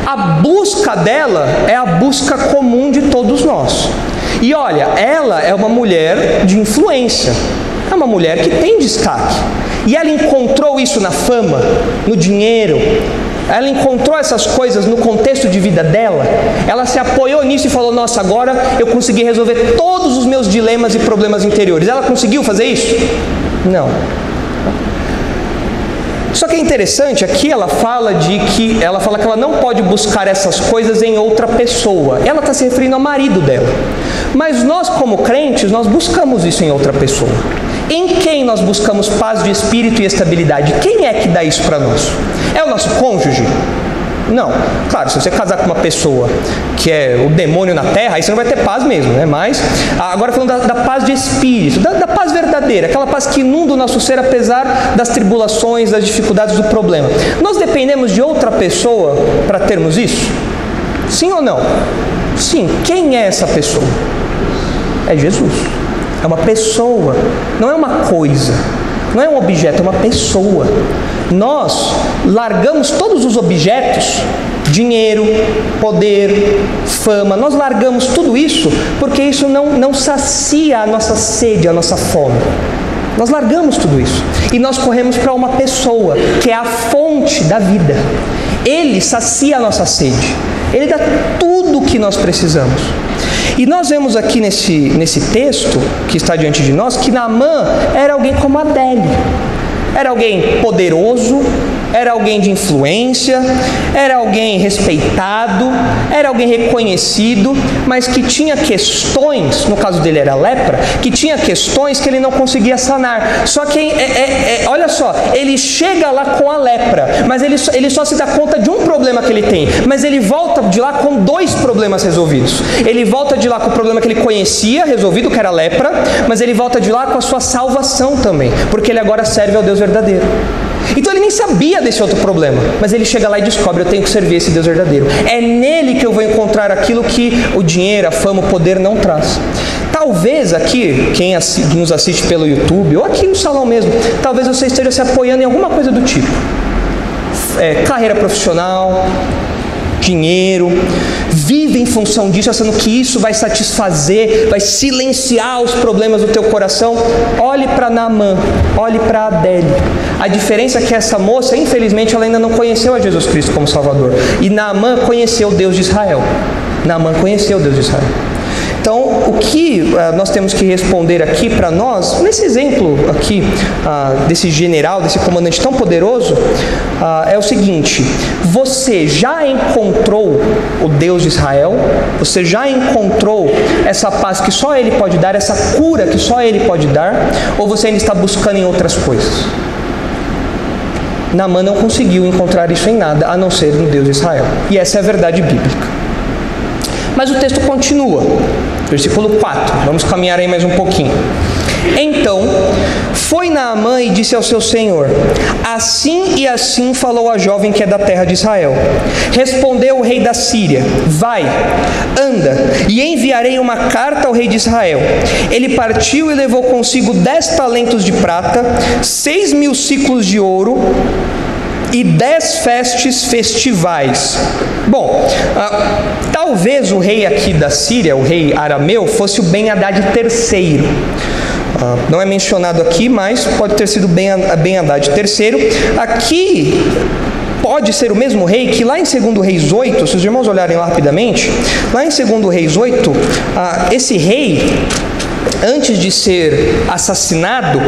a busca dela é a busca comum de todos nós. E olha, ela é uma mulher de influência, é uma mulher que tem destaque. E ela encontrou isso na fama, no dinheiro, ela encontrou essas coisas no contexto de vida dela. Ela se apoiou nisso e falou: nossa, agora eu consegui resolver todos os meus dilemas e problemas interiores. Ela conseguiu fazer isso? Não. Só que é interessante, aqui ela fala que ela não pode buscar essas coisas em outra pessoa. Ela está se referindo ao marido dela. Mas nós, como crentes, nós buscamos isso em outra pessoa. Em quem nós buscamos paz de espírito e estabilidade? Quem é que dá isso para nós? É o nosso cônjuge? Não. Claro, se você casar com uma pessoa que é o demônio na terra, aí você não vai ter paz mesmo, né? Mas, agora falando da paz de espírito, da paz verdadeira, aquela paz que inunda o nosso ser apesar das tribulações, das dificuldades do problema. Nós dependemos de outra pessoa para termos isso? Sim ou não? Sim. Quem é essa pessoa? É Jesus. É uma pessoa, não é uma coisa, não é um objeto, é uma pessoa. Nós largamos todos os objetos, dinheiro, poder, fama, nós largamos tudo isso porque isso não sacia a nossa sede, a nossa fome. Nós largamos tudo isso e nós corremos para uma pessoa que é a fonte da vida. Ele sacia a nossa sede, Ele dá tudo o que nós precisamos. E nós vemos aqui nesse texto que está diante de nós que Naamã era alguém como Adele. Era alguém poderoso, era alguém de influência, era alguém respeitado, era alguém reconhecido, mas que tinha questões, no caso dele era lepra, que tinha questões que ele não conseguia sanar. Só que, olha só, ele chega lá com a lepra, mas ele só se dá conta de um problema que ele tem, mas ele volta de lá com 2 problemas resolvidos. Ele volta de lá com o problema que ele conhecia, resolvido, que era a lepra, mas ele volta de lá com a sua salvação também, porque ele agora serve ao Deus verdadeiro. Então ele nem sabia desse outro problema, mas ele chega lá e descobre: eu tenho que servir esse Deus verdadeiro. É nele que eu vou encontrar aquilo que o dinheiro, a fama, o poder não traz. Talvez aqui, quem nos assiste pelo YouTube, ou aqui no salão mesmo, talvez você esteja se apoiando em alguma coisa do tipo. Carreira profissional, dinheiro, vive em função disso, achando que isso vai satisfazer, vai silenciar os problemas do teu coração. Olhe para Naamã, olhe para Adele. A diferença é que essa moça, infelizmente, ela ainda não conheceu a Jesus Cristo como Salvador. E Naamã conheceu o Deus de Israel. Naamã conheceu o Deus de Israel. Então, o que nós temos que responder aqui para nós, nesse exemplo aqui, desse general, desse comandante tão poderoso, é o seguinte: você já encontrou o Deus de Israel? Você já encontrou essa paz que só Ele pode dar, essa cura que só Ele pode dar? Ou você ainda está buscando em outras coisas? Naamã não conseguiu encontrar isso em nada, a não ser no Deus de Israel. E essa é a verdade bíblica. Mas o texto continua, versículo 4, vamos caminhar aí mais um pouquinho. Então, foi Naamã e disse ao seu senhor: assim e assim falou a jovem que é da terra de Israel. Respondeu o rei da Síria: vai, anda, e enviarei uma carta ao rei de Israel. Ele partiu e levou consigo 10 talentos de prata, 6.000 ciclos de ouro e 10 festes festivais. Bom, talvez o rei aqui da Síria, o rei arameu, fosse o Ben-Hadad III. Não é mencionado aqui, mas pode ter sido Ben-Hadad III. Aqui pode ser o mesmo rei que lá em 2 Reis 8, se os irmãos olharem lá rapidamente, lá em 2 Reis 8, esse rei, antes de ser assassinado,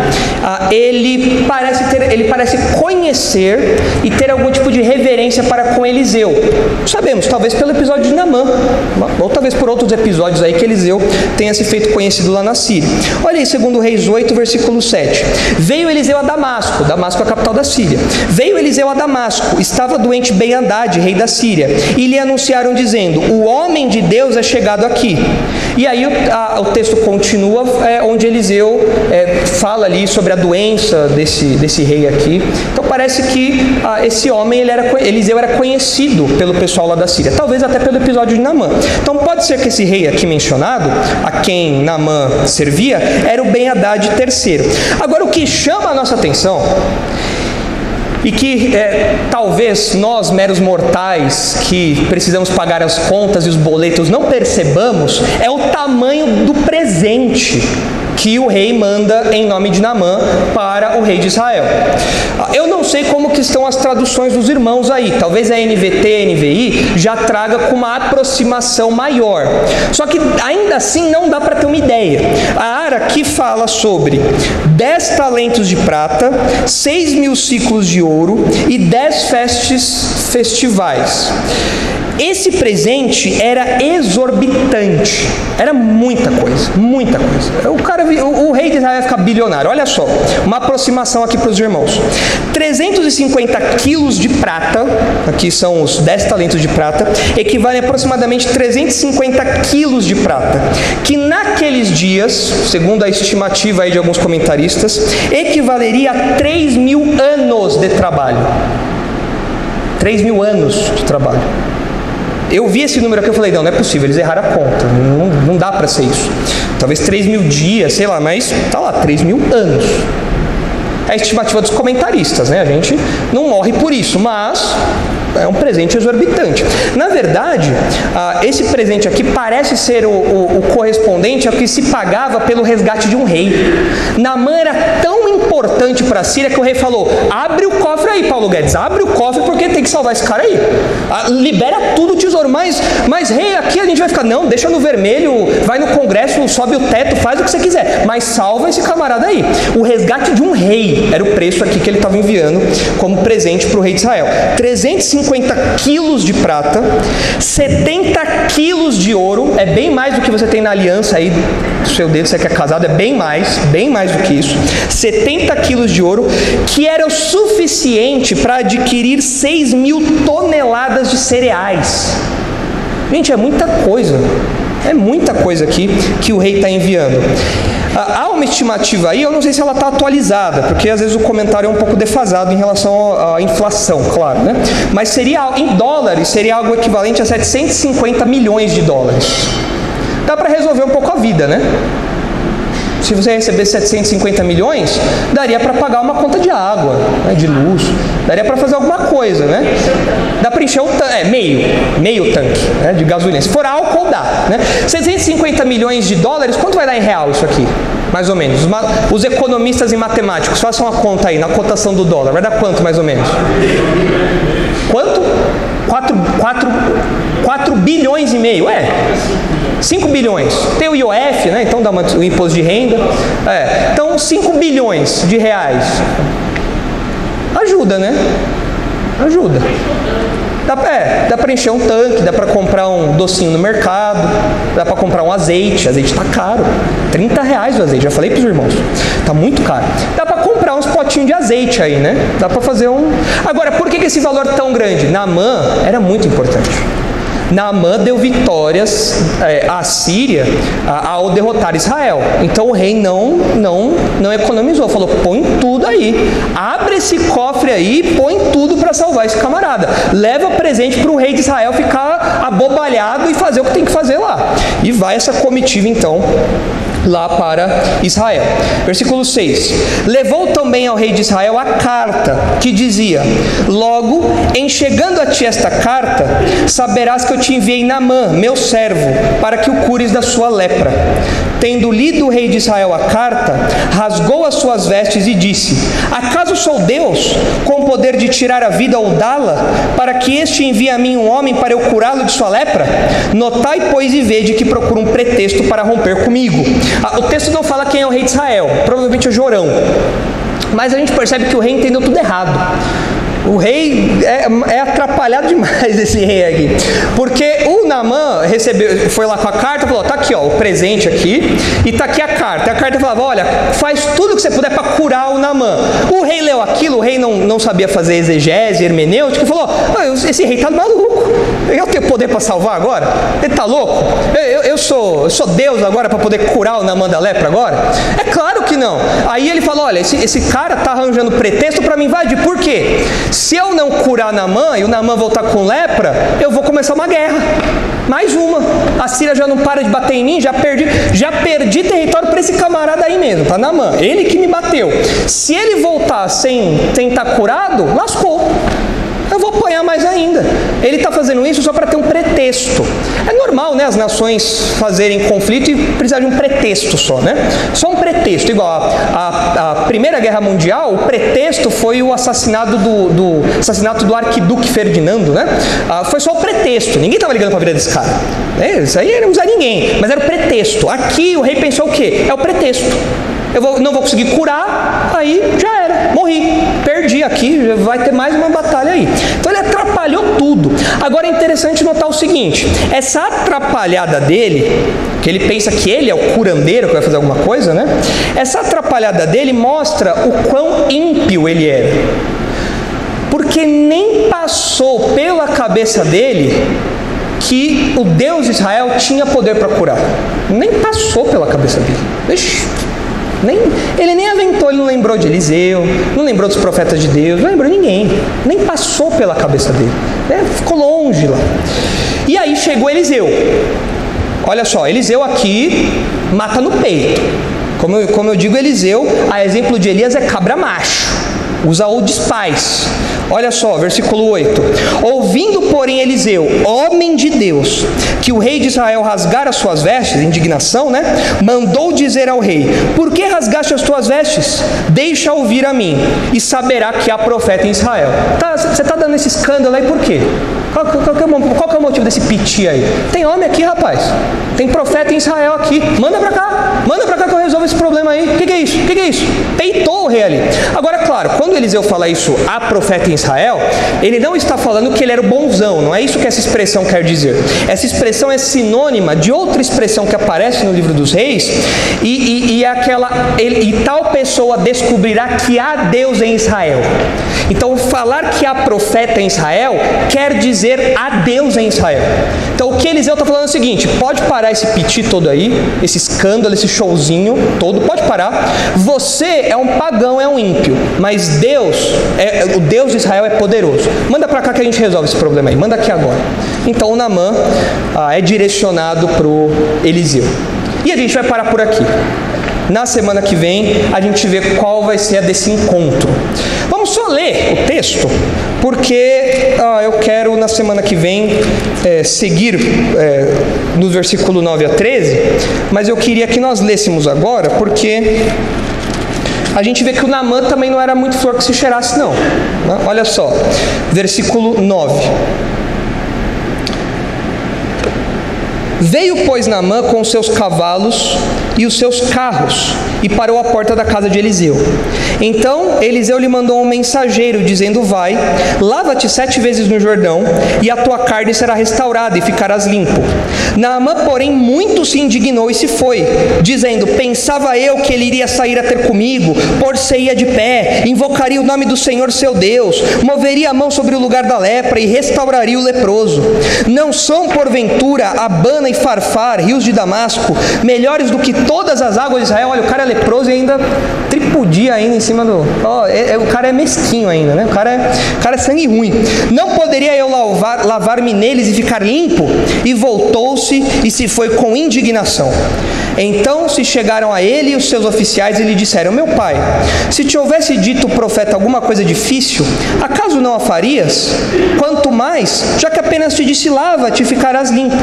ele parece conhecer e ter algum tipo de reverência para com Eliseu. Sabemos, talvez pelo episódio de Naamã, ou talvez por outros episódios aí que Eliseu tenha se feito conhecido lá na Síria. Olha aí, 2 Reis 8, versículo 7. Veio Eliseu a Damasco, Damasco é a capital da Síria. Veio Eliseu a Damasco, estava doente Ben-Hadad, rei da Síria, e lhe anunciaram dizendo: o homem de Deus é chegado aqui. E aí o texto continua, onde Eliseu fala ali sobre a doença desse rei aqui. Então parece que esse homem, Eliseu era conhecido pelo pessoal lá da Síria, talvez até pelo episódio de Naamã. Então pode ser que esse rei aqui mencionado, a quem Naamã servia, era o Ben-Hadad III. Agora, o que chama a nossa atenção, e que talvez nós, meros mortais, que precisamos pagar as contas e os boletos, não percebamos, é o tamanho do presente que o rei manda em nome de Naamã para o rei de Israel. Eu não sei como que estão as traduções dos irmãos aí, talvez a NVT, NVI já traga com uma aproximação maior, só que ainda assim não dá para ter uma ideia. A Ara aqui fala sobre 10 talentos de prata, 6.000 ciclos de ouro e 10 festes festivais. Esse presente era exorbitante, era muita coisa, muita coisa. O rei de Israel ia ficar bilionário. Olha só, uma aproximação aqui para os irmãos: 350 quilos de prata, aqui são os 10 talentos de prata, equivalem a aproximadamente 350 quilos de prata, que naqueles dias, segundo a estimativa aí de alguns comentaristas, equivaleria a 3.000 anos de trabalho. 3.000 anos de trabalho. Eu vi esse número aqui, eu falei, não é possível, eles erraram a conta, não dá para ser isso. Talvez 3.000 dias, sei lá, mas tá lá, 3.000 anos. É a estimativa dos comentaristas, né? A gente não morre por isso, mas é um presente exorbitante. Na verdade, esse presente aqui parece ser o correspondente ao que se pagava pelo resgate de um rei. Naamã era tão importante para a Síria que o rei falou: abre o cofre aí, Paulo Guedes, abre o cofre porque tem que salvar esse cara aí. Libera tudo o tesouro, mas rei, aqui a gente vai ficar, não, deixa no vermelho, vai no Congresso, sobe o teto, faz o que você quiser, mas salva esse camarada aí. O resgate de um rei era o preço aqui que ele estava enviando como presente para o rei de Israel. 350 quilos de prata, 70 quilos de ouro, é bem mais do que você tem na aliança aí do seu dedo, você que é casado, é bem mais do que isso. 70 quilos de ouro, que era o suficiente para adquirir 6.000 toneladas de cereais. Gente, é muita coisa aqui que o rei está enviando. Há uma estimativa aí, eu não sei se ela está atualizada, porque às vezes o comentário é um pouco defasado em relação à inflação, claro, né? Mas seria, em dólares, seria algo equivalente a 750 milhões de dólares. Dá para resolver um pouco a vida, né? Se você receber 750 milhões, daria para pagar uma conta de água, né, de luz, daria para fazer alguma coisa, né? Dá para encher meio tanque, né, de gasolina. Se for álcool, dá, né? 750 milhões de dólares, quanto vai dar em real isso aqui? Mais ou menos. Os economistas e matemáticos, façam a conta aí, na cotação do dólar, vai dar quanto mais ou menos? Quanto? 4 bilhões e meio, 5 bilhões. Tem o IOF, né? Então dá o imposto de renda. Então 5 bilhões de reais. Ajuda, né? Ajuda. Dá para encher um tanque, dá para comprar um docinho no mercado, dá para comprar um azeite. Azeite está caro, R$30 o azeite, já falei para os irmãos, está muito caro. Dá para comprar uns potinhos de azeite aí, né? Dá para fazer um... Agora, por que esse valor tão grande? Naamã era muito importante. Naamã deu vitórias à Síria ao derrotar Israel. Então o rei não economizou, falou: põe tudo aí, abre esse cofre aí, põe tudo para salvar esse camarada, leva presente para o rei de Israel ficar abobalhado e fazer o que tem que fazer lá. E vai essa comitiva então lá para Israel. Versículo 6. Levou também ao rei de Israel a carta que dizia: logo, em chegando a ti esta carta, saberás que eu te enviei Naamã, meu servo, para que o cures da sua lepra. Tendo lido o rei de Israel a carta, rasgou as suas vestes e disse: acaso sou Deus, com o poder de tirar a vida ou dá-la, para que este envie a mim um homem para eu curá-lo de sua lepra? Notai, pois, e vede que procura um pretexto para romper comigo. O texto não fala quem é o rei de Israel, provavelmente é Jorão. Mas a gente percebe que o rei entendeu tudo errado. O rei é atrapalhado demais, esse rei aqui. Porque o Naamã foi lá com a carta e falou: tá aqui, ó, o presente aqui, e tá aqui a carta. E a carta falava: olha, faz tudo o que você puder para curar o Naamã. O rei leu aquilo, o rei não sabia fazer exegese, hermenêutica, e falou: esse rei tá maluco. Eu tenho poder para salvar agora? Ele tá louco? Eu sou Deus agora para poder curar o Naamã da lepra agora? É claro que não. Aí ele falou: olha, esse cara tá arranjando pretexto para me invadir. Por quê? Se eu não curar Naamã e o Naamã voltar com lepra, eu vou começar uma guerra. Mais uma. A Síria já não para de bater em mim, já perdi território para esse camarada aí mesmo, para Naamã. Ele que me bateu. Se ele voltar sem estar curado, lascou. Eu vou apanhar mais ainda. Ele está fazendo isso só para ter um pretexto. É normal, né, as nações fazerem conflito e precisar de um pretexto só, né? Só um pretexto. Igual a Primeira Guerra Mundial, o pretexto foi o assassinato do arquiduque Ferdinando, né? Foi só o pretexto. Ninguém estava ligando para a vida desse cara. Isso aí não usar ninguém, mas era o pretexto. Aqui o rei pensou o quê? É o pretexto. Eu não vou conseguir curar, aí já era, morri, perdi aqui, vai ter mais uma batalha aí. Então ele atrapalhou tudo. Agora é interessante notar o seguinte: essa atrapalhada dele, que ele pensa que ele é o curandeiro que vai fazer alguma coisa, né? Essa atrapalhada dele mostra o quão ímpio ele era. Porque nem passou pela cabeça dele que o Deus de Israel tinha poder para curar. Nem passou pela cabeça dele. Ele nem aventou, ele não lembrou de Eliseu, não lembrou dos profetas de Deus, não lembrou de ninguém, nem passou pela cabeça dele, ficou longe lá. E aí chegou Eliseu. Olha só, Eliseu aqui mata no peito. Como eu digo, Eliseu, a exemplo de Elias, é cabra macho, usa o despaz. Olha só, versículo 8. Ouvindo, porém, Eliseu, homem de Deus, que o rei de Israel rasgara as suas vestes, indignação, né? Mandou dizer ao rei: por que rasgaste as tuas vestes? Deixa ouvir a mim, e saberá que há profeta em Israel. Você está dando esse escândalo aí por quê? Qual que é o motivo desse piti aí? Tem homem aqui, rapaz. Tem profeta em Israel aqui. Manda pra cá que eu resolvo esse problema aí. O que é isso? O que é isso? Peitou o rei ali. Agora, claro, quando Eliseu fala isso a profeta em Israel, ele não está falando que ele era o bonzão. Não é isso que essa expressão quer dizer. Essa expressão é sinônima de outra expressão que aparece no livro dos reis, e tal pessoa descobrirá que há Deus em Israel. Então, falar que há profeta em Israel quer dizer há Deus em Israel. Então, o que Eliseu está falando é o seguinte: pode parar esse piti todo aí, esse escândalo, esse showzinho todo, pode parar. Você é um pagão, é um ímpio, mas o Deus de Israel é poderoso. Manda para cá que a gente resolve esse problema aí, manda aqui agora. Então, o Naamã é direcionado para o Eliseu. E a gente vai parar por aqui. Na semana que vem, a gente vê qual vai ser a desse encontro. Vamos só ler o texto, porque eu quero, na semana que vem, seguir no versículo 9 a 13, mas eu queria que nós lêssemos agora, porque a gente vê que o Naamã também não era muito flor que se cheirasse, não. Olha só, versículo 9. Veio, pois, Naamã com os seus cavalos e os seus carros, e parou à porta da casa de Eliseu. Então Eliseu lhe mandou um mensageiro, dizendo: vai, lava-te 7 vezes no Jordão, e a tua carne será restaurada, e ficarás limpo. Naamã, porém, muito se indignou e se foi, dizendo: pensava eu que ele iria sair a ter comigo, pôr-se-ia de pé, invocaria o nome do Senhor seu Deus, moveria a mão sobre o lugar da lepra e restauraria o leproso. Não são, porventura, Abana e Farfar, rios de Damasco, melhores do que todas as águas de Israel? Olha, o cara é leproso e ainda tripudia ainda em cima do... o cara é mesquinho ainda, né? O cara é sangue ruim. Não poderia eu lavar-me neles e ficar limpo? E voltou-se e se foi com indignação. Então se chegaram a ele e os seus oficiais e lhe disseram: meu pai, se te houvesse dito o profeta alguma coisa difícil, acaso não a farias? Quanto mais, já que apenas te disse: lava-te e ficarás limpo.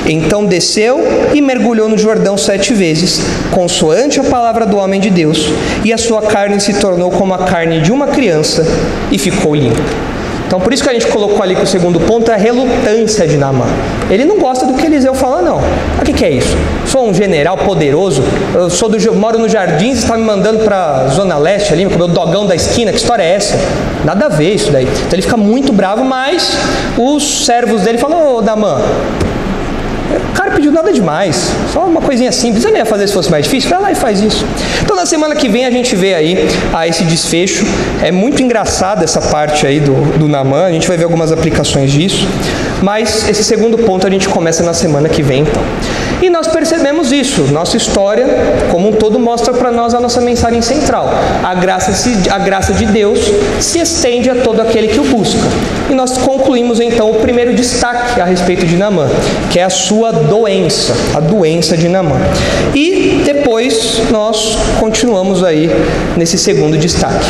Então desceu e mergulhou no Jordão 7 vezes, consoante a palavra do homem de Deus, e a sua carne se tornou como a carne de uma criança e ficou limpa. Então, por isso que a gente colocou ali que o segundo ponto é a relutância de Naamã. Ele não gosta do que Eliseu fala, não. O que é isso? Sou um general poderoso, moro no Jardins e está me mandando para a Zona Leste ali, com o meu dogão da esquina, que história é essa? Nada a ver isso daí. Então ele fica muito bravo, mas os servos dele falam: ô Naamã, o cara pediu nada demais, só uma coisinha simples, ele ia fazer se fosse mais difícil, vai lá e faz isso. Então na semana que vem a gente vê aí esse desfecho. É muito engraçada essa parte aí do Naamã, a gente vai ver algumas aplicações disso, mas esse segundo ponto a gente começa na semana que vem então. E nós percebemos isso, nossa história como um todo mostra para nós a nossa mensagem central: a graça de Deus se estende a todo aquele que o busca. E nós concluímos então o primeiro destaque a respeito de Naamã, que é a sua doença, a doença de Naamã. E depois nós continuamos aí nesse segundo destaque.